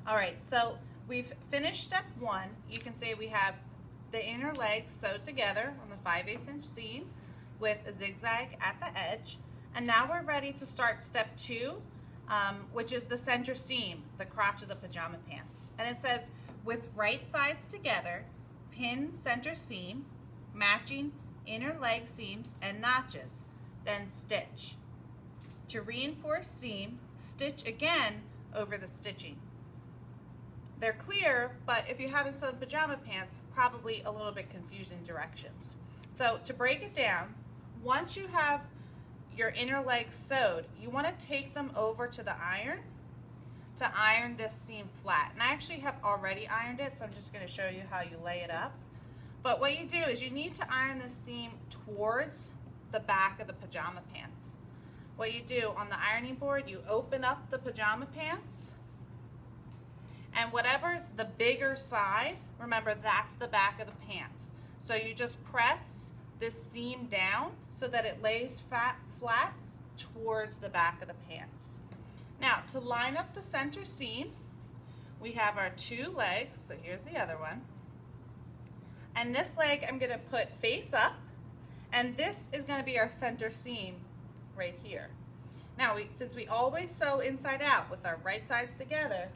All right, so we've finished step one. You can see we have the inner leg sewed together on the 5/8 inch seam with a zigzag at the edge. And now we're ready to start step two, which is the center seam, the crotch of the pajama pants. And it says, with right sides together, pin center seam, matching inner leg seams and notches, then stitch. To reinforce seam, stitch again over the stitching. They're clear, but if you haven't sewn pajama pants, probably a little bit confusing directions. So to break it down, once you have your inner legs sewed, you want to take them over to the iron to iron this seam flat. And I actually have already ironed it, so I'm just going to show you how you lay it up. But what you do is you need to iron this seam towards the back of the pajama pants. What you do on the ironing board, you open up the pajama pants, and whatever's the bigger side, remember that's the back of the pants. So you just press this seam down so that it lays flat towards the back of the pants. Now, to line up the center seam, we have our two legs, so here's the other one. And this leg I'm going to put face up, and this is going to be our center seam right here. Now, since we always sew inside out with our right sides together,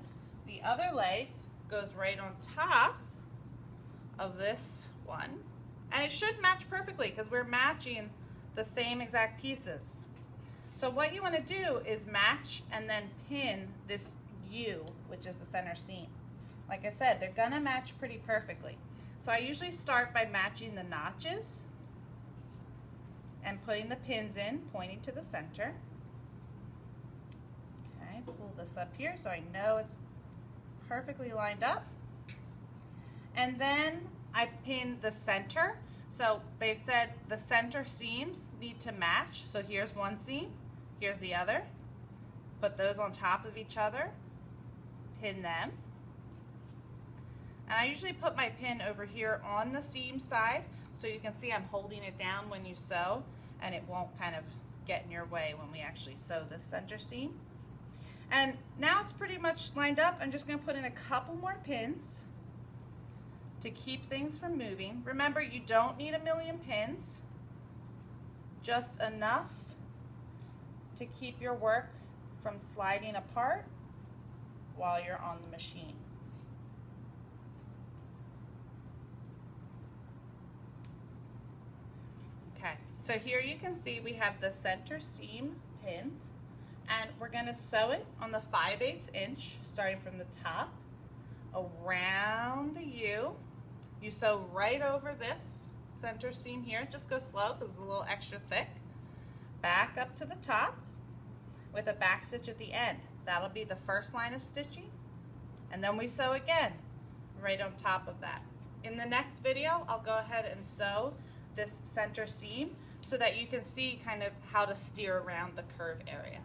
the other leg goes right on top of this one. And it should match perfectly because we're matching the same exact pieces. So what you want to do is match and then pin this U, which is the center seam. Like I said, they're gonna match pretty perfectly. So I usually start by matching the notches and putting the pins in, pointing to the center. Okay, pull this up here so I know it's perfectly lined up. And then I pin the center. So they said the center seams need to match. So here's one seam, here's the other. Put those on top of each other, pin them. And I usually put my pin over here on the seam side so you can see I'm holding it down when you sew and it won't kind of get in your way when we actually sew this center seam. And now it's pretty much lined up. I'm just going to put in a couple more pins to keep things from moving. Remember, you don't need a million pins, just enough to keep your work from sliding apart while you're on the machine. Okay, so here you can see we have the center seam pinned, and we're going to sew it on the 5/8 inch, starting from the top, around the U. You sew right over this center seam here. Just go slow because it's a little extra thick. Back up to the top with a back stitch at the end. That'll be the first line of stitching. And then we sew again right on top of that. In the next video, I'll go ahead and sew this center seam so that you can see kind of how to steer around the curve area.